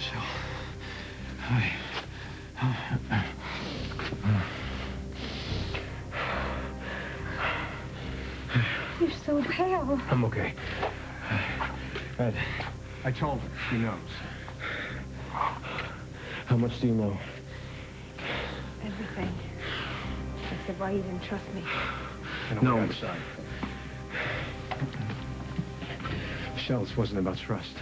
Michelle. Hi. You're so pale. I'm okay. Ed, I told her. She knows. How much do you know? Everything. Except why you didn't trust me. No, I'm sorry. Michelle, this wasn't about trust.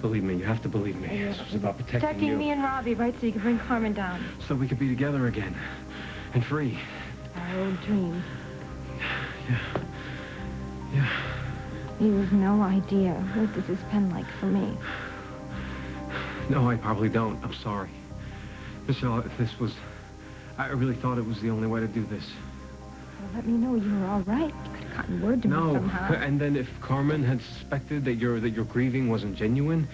Believe me, you have to believe me. This was about protecting you. Me and Robbie, right? So you could bring Carmen down. So we could be together again. And free. Our old dream. Yeah. Yeah. You have no idea what this has been like for me. No, I probably don't. I'm sorry. Michelle, if this was... I really thought it was the only way to do this. Well, let me know you were all right. You could have gotten word to me somehow. No, and then if Carmen had suspected that your grieving wasn't genuine,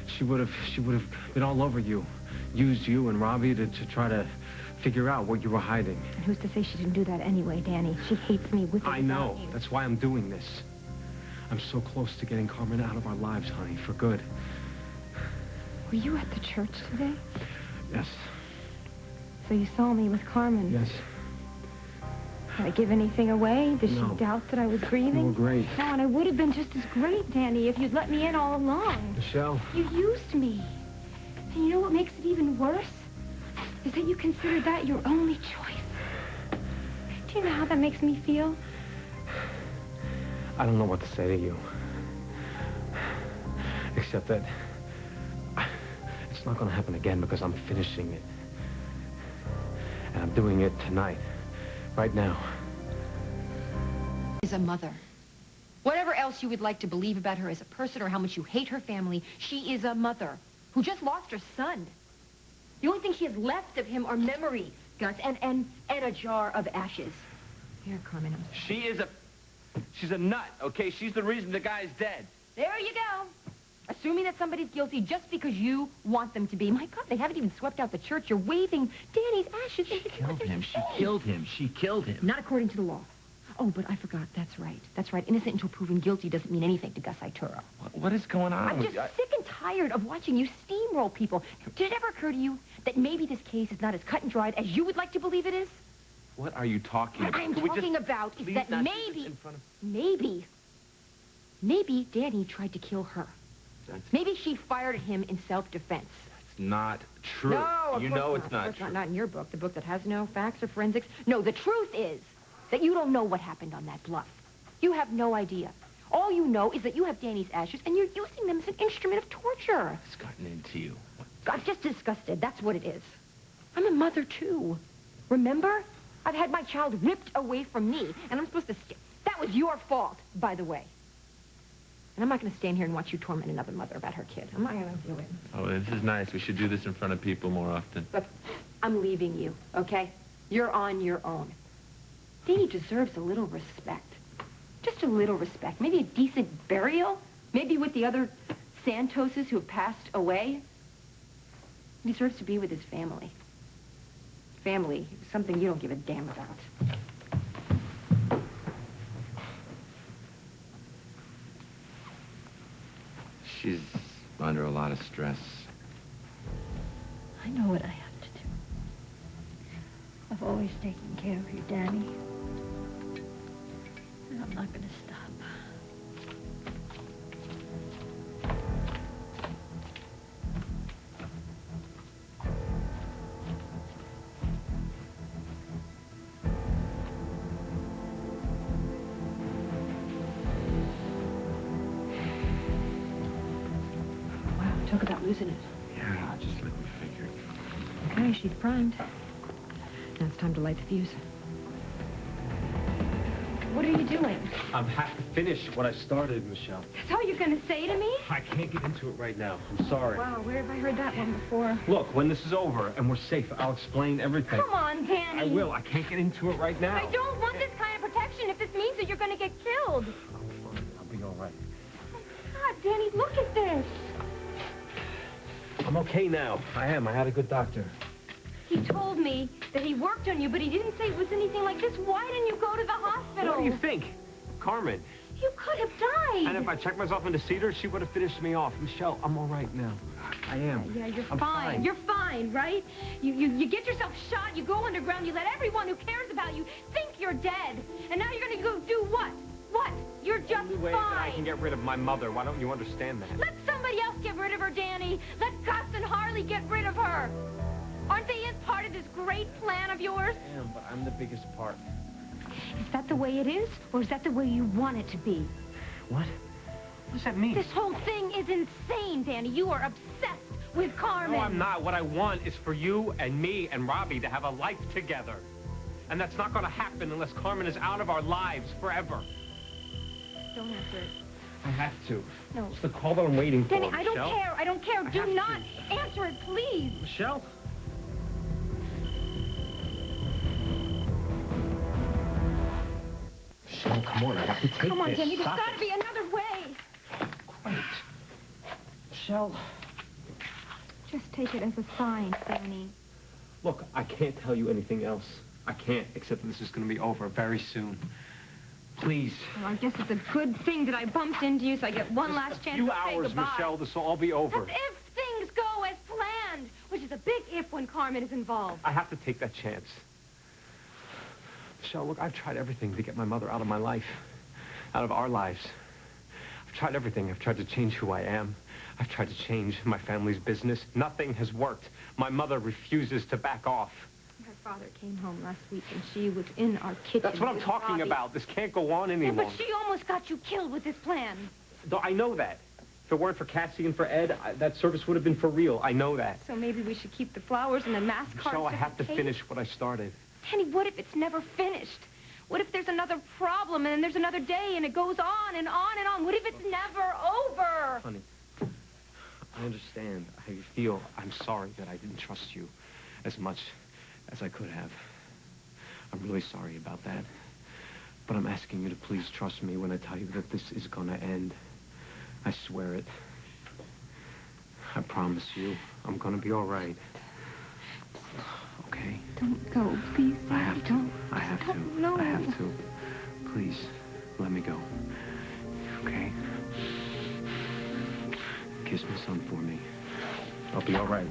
she would have been all over you, used you and Robbie to try to figure out what you were hiding. And who's to say she didn't do that anyway, Danny? She hates me with I know. That's why I'm doing this. I'm so close to getting Carmen out of our lives, honey, for good. Were you at the church today? Yes. So you saw me with Carmen? Yes. Did I give anything away? Did No. she doubt that I was grieving? You were great. No, and I would have been just as great, Danny, if you'd let me in all along. Michelle. You used me. And you know what makes it even worse? Is that you considered that your only choice. Do you know how that makes me feel? I don't know what to say to you. Except that it's not going to happen again because I'm finishing it. And I'm doing it tonight. Right now. Is a mother. Whatever else you would like to believe about her as a person or how much you hate her family, she is a mother who just lost her son. The only thing she has left of him are memories, Gus, and a jar of ashes. Here, Carmen. She's a nut, okay? She's the reason the guy's dead. There you go. Assuming that somebody's guilty just because you want them to be. My God, they haven't even swept out the church. You're waving Danny's ashes. She killed him. She killed him. She killed him. Not according to the law. Oh, but I forgot. That's right. That's right. Innocent until proven guilty doesn't mean anything to Gus Ituro. What is going on? I'm just sick and tired of watching you steamroll people. Did it ever occur to you that maybe this case is not as cut and dried as you would like to believe it is? What are you talking about? What I'm talking about is that maybe Danny tried to kill her. Maybe she fired at him in self-defense. That's not true. No, you know it's not true. Not in your book, the book that has no facts or forensics. No, the truth is that you don't know what happened on that bluff. You have no idea. All you know is that you have Danny's ashes and you're using them as an instrument of torture. It's gotten into you. I'm just disgusted. That's what it is. I'm a mother, too. Remember? I've had my child ripped away from me, and I'm supposed to... That was your fault, by the way. And I'm not going to stand here and watch you torment another mother about her kid. I'm not going to do it. Oh, this is nice. We should do this in front of people more often. Look, I'm leaving you, okay? You're on your own. Danny deserves a little respect. Just a little respect. Maybe a decent burial. Maybe with the other Santoses who have passed away. He deserves to be with his family. Family, something you don't give a damn about. She's under a lot of stress. I know what I have to do. I've always taken care of you, Danny. And I'm not going to stop. Talk about losing it. Yeah, just let me figure. Okay, she's primed. Now it's time to light the fuse. What are you doing? I have to finish what I started, Michelle. That's all you're going to say to me? I can't get into it right now. I'm sorry. Wow, where have I heard that one before? Look, when this is over and we're safe, I'll explain everything. Come on, Danny. I will. I can't get into it right now. I don't want this kind of protection if this means that you're going to get killed. I'm fine. I'll be all right. God, Danny, look at this. I'm okay now. I am. I had a good doctor. He told me that he worked on you, but he didn't say it was anything like this. Why didn't you go to the hospital? What do you think? Carmen, You could have died. And if I checked myself into Cedar, she would have finished me off. Michelle, I'm all right now. I am. Yeah, you're I'm fine. You're fine, right? You get yourself shot, you go underground, you let everyone who cares about you think you're dead. And now you're gonna go do what? What? You're just The only way fine. that I can get rid of my mother. Why don't you understand that? Let somebody else get rid of her, Danny. Let Gus and Harley get rid of her. Aren't they as part of this great plan of yours? I am, but I'm the biggest part. Is that the way it is, or is that the way you want it to be? What? What does that mean? This whole thing is insane, Danny. You are obsessed with Carmen. No, I'm not. What I want is for you and me and Robbie to have a life together. And that's not going to happen unless Carmen is out of our lives forever. Don't answer it. I have to. No. It's the call that I'm waiting for, Danny, I don't Michelle. care. I don't care. I Do have not answer it, please. Michelle? Michelle, come on. I have to take this. Come on, Danny. There's Stop got to it. be another way. Great. Michelle. Just take it as a sign, Danny. Look, I can't tell you anything else. I can't, except that this is going to be over very soon. Please. Well, I guess it's a good thing that I bumped into you so I get one last chance to say hours, goodbye. Michelle. This will all be over. That's if things go as planned, which is a big if when Carmen is involved. I have to take that chance. Michelle, look, I've tried everything to get my mother out of my life, out of our lives. I've tried everything. I've tried to change who I am. I've tried to change my family's business. Nothing has worked. My mother refuses to back off. Her father came home last week, and she was in our kitchen. That's what I'm with talking Robbie. about. This can't go on any Yeah, longer. but she almost got you killed with this plan. Though I know that. If it weren't for Cassie and for Ed, that service would have been for real. I know that. So maybe we should keep the flowers and the mask cards. Michelle, I just have in to case. finish what I started. Danny, what if it's never finished? What if there's another problem, and then there's another day, and it goes on and on and on? What if it's never over? Honey, I understand how you feel. I'm sorry that I didn't trust you as much as I could have. I'm really sorry about that. But I'm asking you to please trust me when I tell you that this is gonna end. I swear it. I promise you, I'm gonna be all right. Okay? Don't go, please. I have to. Don't. I have to. Don't, no. I have to. Please, let me go. Okay? Kiss my son for me. I'll be all right.